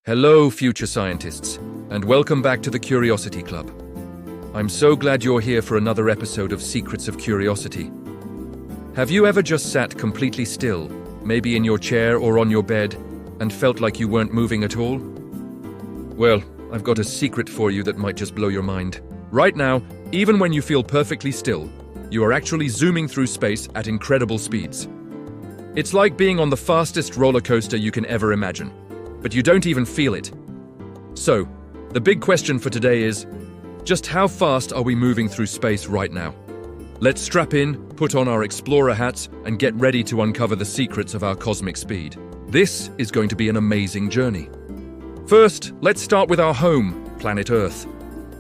Hello, future scientists, and welcome back to the Curiosity Club. I'm so glad you're here for another episode of Secrets of Curiosity. Have you ever just sat completely still, maybe in your chair or on your bed, and felt like you weren't moving at all? Well, I've got a secret for you that might just blow your mind. Right now, even when you feel perfectly still, you are actually zooming through space at incredible speeds. It's like being on the fastest roller coaster you can ever imagine. But you don't even feel it. So, the big question for today is, just how fast are we moving through space right now? Let's strap in, put on our explorer hats, and get ready to uncover the secrets of our cosmic speed. This is going to be an amazing journey. First, let's start with our home, planet Earth.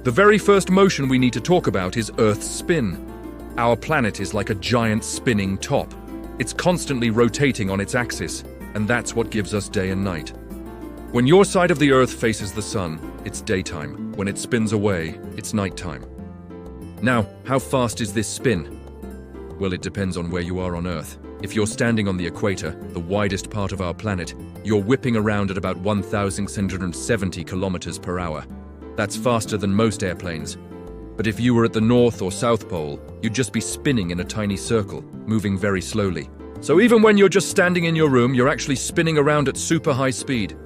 The very first motion we need to talk about is Earth's spin. Our planet is like a giant spinning top. It's constantly rotating on its axis, and that's what gives us day and night. When your side of the Earth faces the sun, it's daytime. When it spins away, it's nighttime. Now, how fast is this spin? Well, it depends on where you are on Earth. If you're standing on the equator, the widest part of our planet, you're whipping around at about 1,670 kilometers per hour. That's faster than most airplanes. But if you were at the North or South Pole, you'd just be spinning in a tiny circle, moving very slowly. So even when you're just standing in your room, you're actually spinning around at super high speed.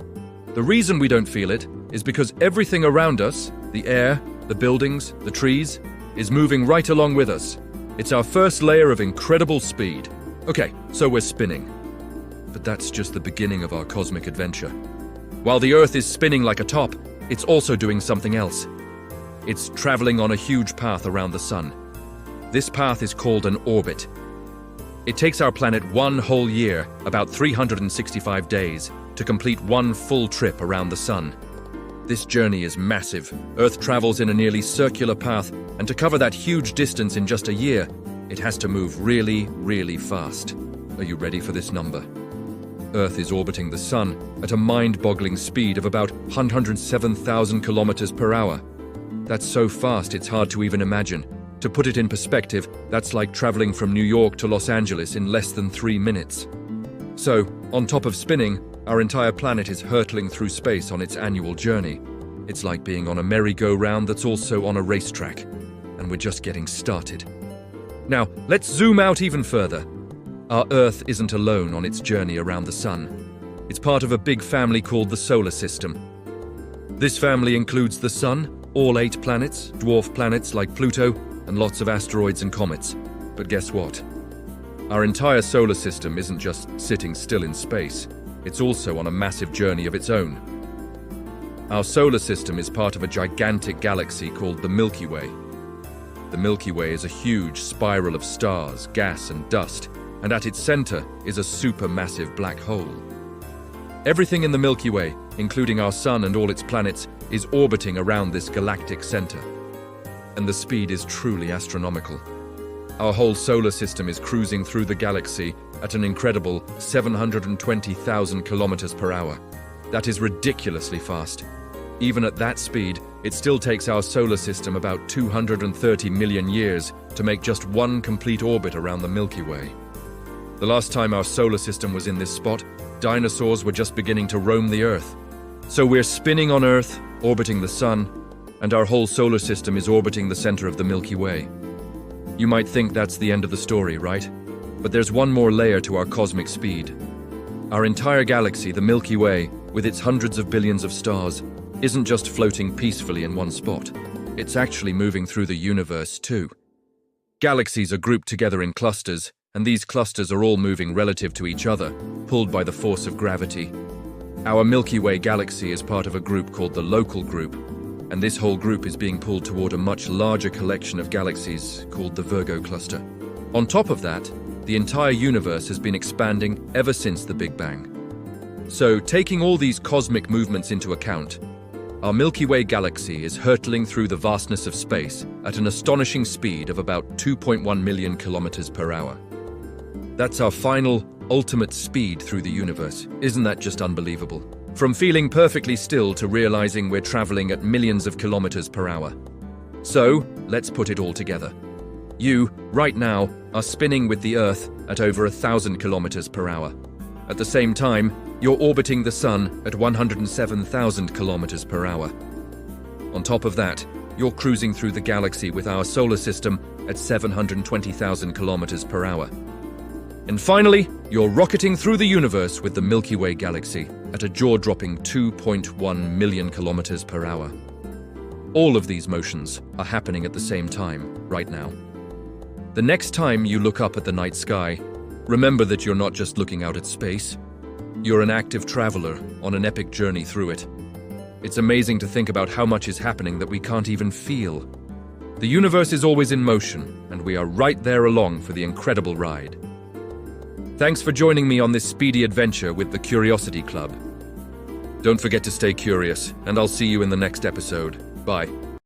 The reason we don't feel it is because everything around us, the air, the buildings, the trees, is moving right along with us. It's our first layer of incredible speed. Okay, so we're spinning. But that's just the beginning of our cosmic adventure. While the Earth is spinning like a top, it's also doing something else. It's traveling on a huge path around the sun. This path is called an orbit. It takes our planet one whole year, about 365 days, to complete one full trip around the sun. This journey is massive. Earth travels in a nearly circular path, and to cover that huge distance in just a year, it has to move really, really fast. Are you ready for this number? Earth is orbiting the sun at a mind-boggling speed of about 107,000 kilometers per hour. That's so fast it's hard to even imagine. To put it in perspective, that's like traveling from New York to Los Angeles in less than 3 minutes. So, on top of spinning, our entire planet is hurtling through space on its annual journey. It's like being on a merry-go-round that's also on a racetrack. And we're just getting started. Now, let's zoom out even further. Our Earth isn't alone on its journey around the sun. It's part of a big family called the Solar System. This family includes the Sun, all 8 planets, dwarf planets like Pluto, and lots of asteroids and comets. But guess what? Our entire solar system isn't just sitting still in space. It's also on a massive journey of its own. Our solar system is part of a gigantic galaxy called the Milky Way. The Milky Way is a huge spiral of stars, gas, and dust, and at its center is a supermassive black hole. Everything in the Milky Way, including our sun and all its planets, is orbiting around this galactic center. And the speed is truly astronomical. Our whole solar system is cruising through the galaxy at an incredible 720,000 kilometers per hour. That is ridiculously fast. Even at that speed, it still takes our solar system about 230 million years to make just one complete orbit around the Milky Way. The last time our solar system was in this spot, dinosaurs were just beginning to roam the Earth. So we're spinning on Earth, orbiting the sun, and our whole solar system is orbiting the center of the Milky Way. You might think that's the end of the story, right? But there's one more layer to our cosmic speed. Our entire galaxy, the Milky Way, with its hundreds of billions of stars, isn't just floating peacefully in one spot. It's actually moving through the universe too. Galaxies are grouped together in clusters, and these clusters are all moving relative to each other, pulled by the force of gravity. Our Milky Way galaxy is part of a group called the Local Group, and this whole group is being pulled toward a much larger collection of galaxies called the Virgo cluster. On top of that, the entire universe has been expanding ever since the Big Bang. So, taking all these cosmic movements into account, our Milky Way galaxy is hurtling through the vastness of space at an astonishing speed of about 2.1 million kilometers per hour. That's our final, ultimate speed through the universe. Isn't that just unbelievable? From feeling perfectly still to realizing we're traveling at millions of kilometers per hour. So, let's put it all together. You, right now, are spinning with the Earth at over 1,000 kilometers per hour. At the same time, you're orbiting the Sun at 107,000 kilometers per hour. On top of that, you're cruising through the galaxy with our solar system at 720,000 kilometers per hour. And finally, you're rocketing through the universe with the Milky Way galaxy at a jaw-dropping 2.1 million kilometers per hour. All of these motions are happening at the same time, right now. The next time you look up at the night sky, remember that you're not just looking out at space. You're an active traveler on an epic journey through it. It's amazing to think about how much is happening that we can't even feel. The universe is always in motion, and we are right there along for the incredible ride. Thanks for joining me on this speedy adventure with the Curiosity Club. Don't forget to stay curious, and I'll see you in the next episode. Bye.